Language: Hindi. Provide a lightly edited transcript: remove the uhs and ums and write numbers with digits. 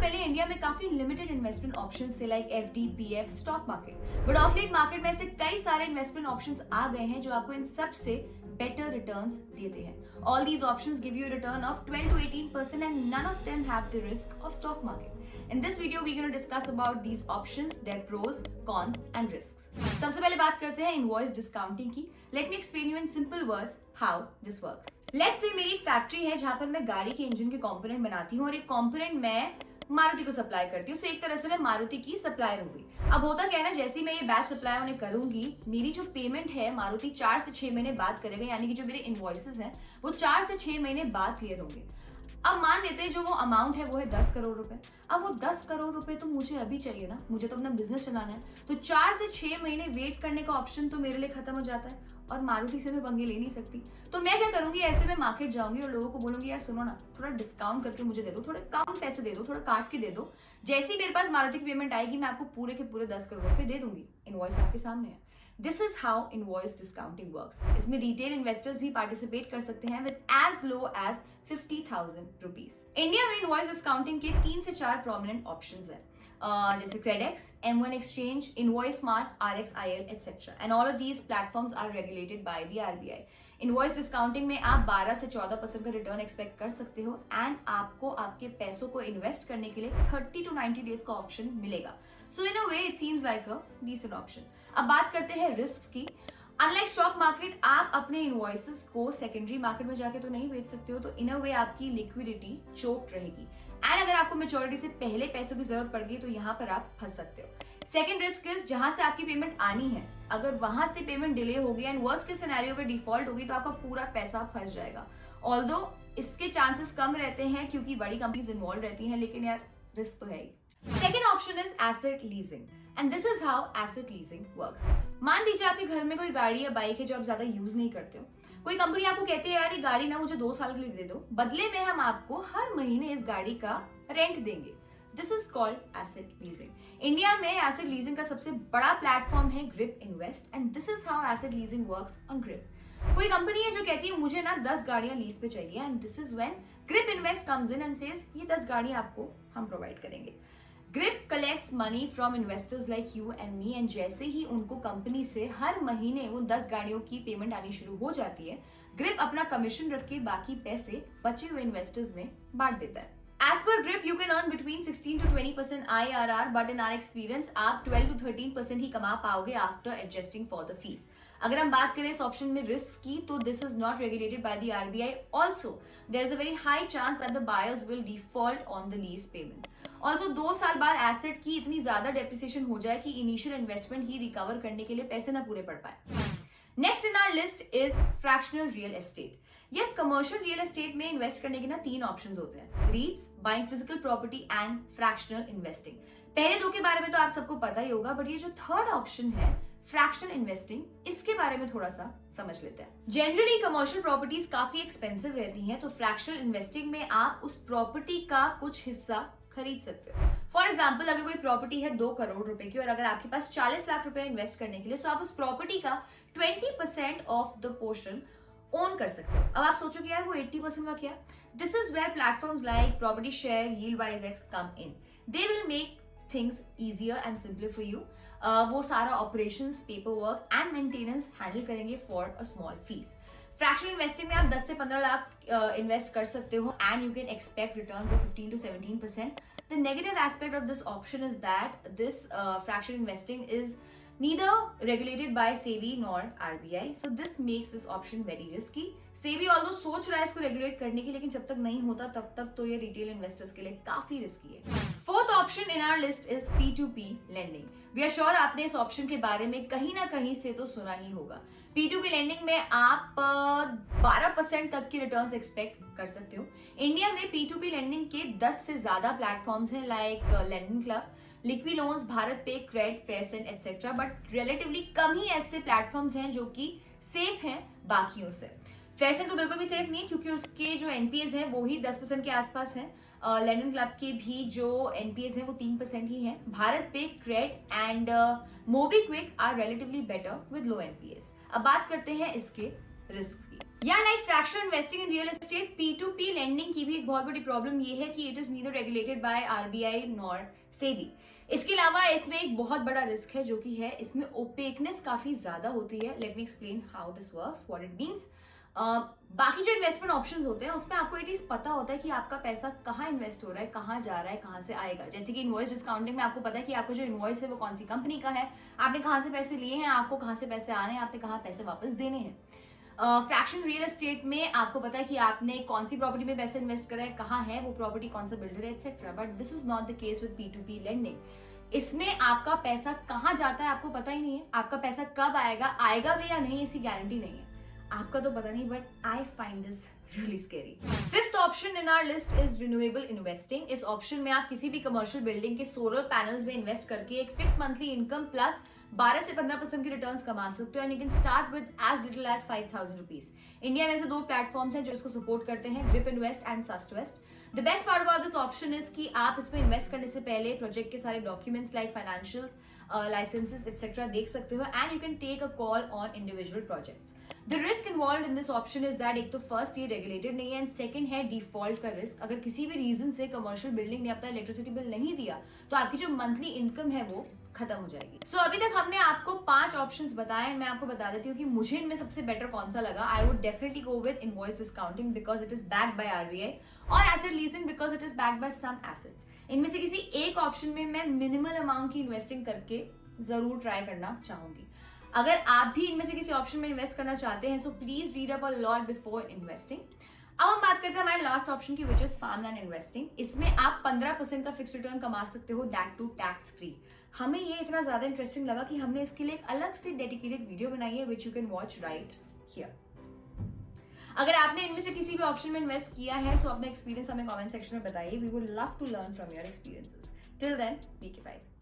पहले इंडिया में काफी लिमिटेड इन्वेस्टमेंट ऑप्शंस थे like FD, PF, stock market, but of late market में ऐसे कई सारे इन्वेस्टमेंट ऑप्शंस आ गए हैं जो आपको इन सब से better returns देते हैं. All these options give you a return of 12 to 18% and none of them have the risk of stock market. In this video, we're going to discuss about these options, their pros, cons and risks. सबसे पहले बात करते हैं invoice discounting की. Let me explain you in simple words how this works. Let's say मेरी एक फैक्ट्री है जहां पर मैं गाड़ी के इंजन के कंपोनेंट बनाती हूँ और एक कंपोनेंट मैं मारुति को सप्लाई करती हूँ. एक तरह से मैं मारुति की सप्लायर हो गई. अब होता क्या है ना, जैसे ही मैं ये बैच सप्लाई उन्हें करूंगी, मेरी जो पेमेंट है मारुति 4 से 6 महीने बाद करेगा, यानी कि जो मेरे इनवॉइसेस हैं वो 4 से 6 महीने बाद क्लियर होंगे. अब मान लेते हैं जो वो अमाउंट है वो है 10 करोड़ रुपए. अब वो 10 करोड़ रुपए तो मुझे अभी चाहिए ना, मुझे तो अपना बिजनेस चलाना है. तो 4 से 6 महीने वेट करने का ऑप्शन तो मेरे लिए खत्म हो जाता है और मारुति से मैं पंगे ले नहीं सकती. तो मैं क्या करूंगी, ऐसे में मार्केट जाऊंगी और लोगों को बोलूंगी यार सुनो ना, थोड़ा डिस्काउंट करके मुझे दे दो, थोड़े कम पैसे दे दो, थोड़ा काट के दे दो. जैसे ही मेरे पास मारुति की पेमेंट आएगी मैं आपको पूरे के पूरे 10 करोड़ रुपए दे दूंगी. इनवॉइस आपके सामने है. This is how invoice discounting works. इसमें रिटेल इन्वेस्टर्स भी पार्टिसिपेट कर सकते हैं with as low as 50,000 rupees. India में इनवॉइस डिस्काउंटिंग के 3 से 4 प्रोमिनेंट ऑप्शंस हैं, जैसे Credex, M1 Exchange, Invoice Smart, RXIL, etc. And all of these platforms are regulated by the RBI. Invoice discounting में आप 12 से 14% का रिटर्न एक्सपेक्ट कर सकते हो एंड आपको आपके पैसों को इन्वेस्ट करने के लिए 30 to 90 डेज का ऑप्शन मिलेगा. So in a way it seems like a decent option. अब बात करते हैं रिस्क की. अनलाइक स्टॉक मार्केट, आप अपने इनवॉइसेस को सेकेंडरी मार्केट में जाके तो नहीं बेच सकते हो, तो इन अ वे आपकी लिक्विडिटी चोक्ड रहेगी एंड अगर आपको मेच्योरिटी से पहले पैसों की जरूरत पड़ गई तो यहाँ पर आप फंस सकते हो. सेकंड रिस्क इज जहां से आपकी पेमेंट आनी है, अगर वहां से पेमेंट डिले हो गई एंड वर्स्ट के सिनेरियो में डिफॉल्ट होगी तो आपका पूरा पैसा फंस जाएगा. ऑल्दो इसके चांसेस कम रहते हैं क्योंकि बड़ी कंपनीज इन्वॉल्व रहती हैं, लेकिन यार रिस्क तो है ही. Second option is asset leasing and this is how asset leasing works. मान लीजिए आपके घर में कोई गाड़ी या बाइक है जो आप ज्यादा यूज नहीं करते हो. कोई कंपनी आपको कहती है यार ये गाड़ी ना मुझे 2 साल के लिए दे दो, बदले में हम आपको हर महीने इस गाड़ी का रेंट देंगे. This is called asset leasing. India में एसेट लीजिंग का सबसे बड़ा प्लेटफॉर्म है Grip invest and this is how asset leasing works on Grip. कोई कंपनी है जो कहती है मुझे ना 10 गाड़ियां लीज पे चाहिए and this is when grip invest comes in and says ये 10 गाड़ियां आपको हम प्रोवाइड करेंगे. Grip collects money from investors like you and me and जैसे ही उनको कंपनी से हर महीने वो 10 गाड़ियों की पेमेंट आनी शुरू हो जाती है, ग्रिप अपना कमीशन रख के बाकी पैसे बचे हुए इन्वेस्टर्स में बांट देता है. As per Grip, you can earn between 16 to 20% IRR, but in our experience, आप 12 to 13% ही कमा पाओगे after adjusting for the fees. अगर हम बात करें इस ऑप्शन में रिस्क की, तो this is not regulated by the RBI. Also, there is a very high chance that the buyers will default on the lease payments. Also, 2 साल बाद एसेट की इतनी ज्यादा डेप्रिसिएशन हो जाए कि इनिशियल इन्वेस्टमेंट ही रिकवर करने के लिए पैसे ना पूरे पड़ पाए. Next in our list is fractional real estate. या कमर्शियल रियल एस्टेट में इन्वेस्ट करने के ना 3 ऑप्शंस होते हैं, REITs, buying physical property and fractional investing. पहले 2 के बारे में तो आप सबको पता ही होगा, बट ये जो थर्ड ऑप्शन है फ्रैक्शनल इन्वेस्टिंग, इसके बारे में थोड़ा सा समझ लेते हैं. जनरली कमर्शियल प्रॉपर्टीज काफी एक्सपेंसिव रहती हैं, तो फ्रैक्शनल इन्वेस्टिंग में आप उस प्रॉपर्टी का कुछ हिस्सा खरीद सकते हो. फॉर एग्जाम्पल, अगर कोई प्रॉपर्टी है 2 करोड़ रुपए की और अगर आपके पास 40 लाख रुपए इन्वेस्ट करने के लिए, तो आप उस प्रॉपर्टी का 20% ऑफ द पोर्शन ओन कर सकते हो. अब आप सोचो कि यार वो 80% का क्या. This is where platforms like property share, yieldwise come in. They will make things easier and simpler for you. वो सारा operations, paper work and maintenance handle करेंगे for a small fees. Fractional investing में आप 10 से 15 लाख इन्वेस्ट कर सकते हो and you can expect returns of 15 to 17%. The negative aspect of this option is that this fractional investing is neither regulated by SEBI nor RBI, so this makes this option very risky. SEBI almost सोच रहा है इसको रेगुलेट करने की, लेकिन जब तक नहीं होता तब तक तो ये रिटेल इन्वेस्टर्स के लिए काफी रिस्की है. Fourth option in our list is P2P lending. We are sure आपने इस ऑप्शन के बारे में कहीं ना कहीं से तो सुना ही होगा. P2P लेंडिंग में आप 12% तक की रिटर्न्स एक्सपेक्ट कर सकते हो. इंडिया में P2P लेंडिंग के 10 से ज्यादा प्लेटफॉर्म्स हैं like lending club, लिक्वी loans, Bharat पे, क्रेड, फेयरसेंट एक्सेट्रा, बट रिलेटिवली कम ही ऐसे प्लेटफॉर्म्स हैं जो कि सेफ हैं बाकियों से. फेयरसेंट तो बिल्कुल भी सेफ नहीं है क्योंकि उसके जो एनपीएस हैं वो ही 10% के आसपास हैं. लेंडिंग क्लब के भी जो एनपीएस हैं वो 3% ही हैं. BharatPe, Cred and MobiKwik are relatively better with low NPS. अब बात करते हैं इसके रिस्क की. या like fractional investing in real estate, P2P lending की भी एक बहुत बड़ी प्रॉब्लम ये है कि it is neither regulated by RBI nor SEBI. इसके अलावा इसमें एक बहुत बड़ा रिस्क है जो कि है इसमें ओपेकनेस काफी ज्यादा होती है। Let me explain how this works, what it means. बाकी जो इन्वेस्टमेंट ऑप्शंस होते हैं उसमें आपको एटलीस्ट पता होता है कि आपका पैसा कहाँ इन्वेस्ट हो रहा है, कहाँ जा रहा है, कहाँ से आएगा। जैसे कि इनवॉइस डिस्काउंटिंग में आपको पता है कि आपका जो इनवॉइस है वो कौन सी कंपनी का है, आपने कहाँ से पैसे लिए हैं, आपको कहाँ से पैसे आने हैं, आपने कहाँ पैसे वापस देने हैं। फ्रैक्शन रियल एस्टेट में आपको पता है कि आपने कौन सी प्रॉपर्टी में पैसे इन्वेस्ट करा है, कहाँ है वो प्रॉपर्टी, कौन सा बिल्डर है, etcetera. But this is not the case with P2P lending. इसमें आपका पैसा कहाँ जाता है आपको पता ही नहीं है, आपका पैसा कब आएगा, आएगा भी या नहीं इसकी गारंटी नहीं है। आपका तो पता नहीं, but I find this really scary. Fifth option in our list is renewable investing. इस ऑप्शन में आप किसी भी कमर्शियल बिल्डिंग के सोलर पैनल्स में इन्वेस्ट करके एक फिक्स मंथली इनकम प्लस 12 से 15% की रिटर्न्स कमा सकते हो and you can start with as little as 5,000 rupees. India में से 2 प्लेटफॉर्म्स हैं जो इसको सपोर्ट करते हैं, ग्रिप इन्वेस्ट एंड सस्टवेस्ट। The best part about this option is कि आप इसमें इन्वेस्ट करने से पहले प्रोजेक्ट के सारे documents like financials, licences etcetera देख सकते हो and you can take a call on individual projects. The risk involve in this option is that एक तो फर्स्ट ये रेगुलेटेड नहीं है एंड सेकंड है डिफॉल्ट का रिस्क। अगर किसी भी रीजन से कमर्शियल बिल्डिंग ने अपना इलेक्ट्रिसिटी बिल नहीं दिया तो आपकी जो मंथली इनकम है वो खत्म हो जाएगी। सो अभी तक हमने आपको 5 ऑप्शंस बताए। मैं आपको बता देती हूँ कि मुझे इनमें सबसे बेटर कौन सा लगा। I would definitely go with invoice discounting because it is backed by RBI, और asset leasing because it is backed by some assets. इनमें से किसी एक ऑप्शन में मैं मिनिमल अमाउंट की इन्वेस्टिंग करके जरूर ट्राई करना चाहूंगी। अगर आप भी इनमें से किसी ऑप्शन में इन्वेस्ट करना चाहते हैं so please read up a lot before investing. अब हम बात करते हैं हमारे लास्ट ऑप्शन की विच इज फार्मलैंड इन्वेस्टिंग। इसमें आप 15% का फिक्स रिटर्न कमा सकते हो, दैट टू टैक्स फ्री। हमें ये इतना ज्यादा इंटरेस्टिंग लगा कि हमने इसके लिए एक अलग से डेडिकेटेड वीडियो बनाई है which you can watch right here. अगर आपने इनमें से किसी भी ऑप्शन में इन्वेस्ट किया है सो अपना एक्सपीरियंस हमें कमेंट सेक्शन में बताइए। We would love to learn from your experiences. Till then, B K fight.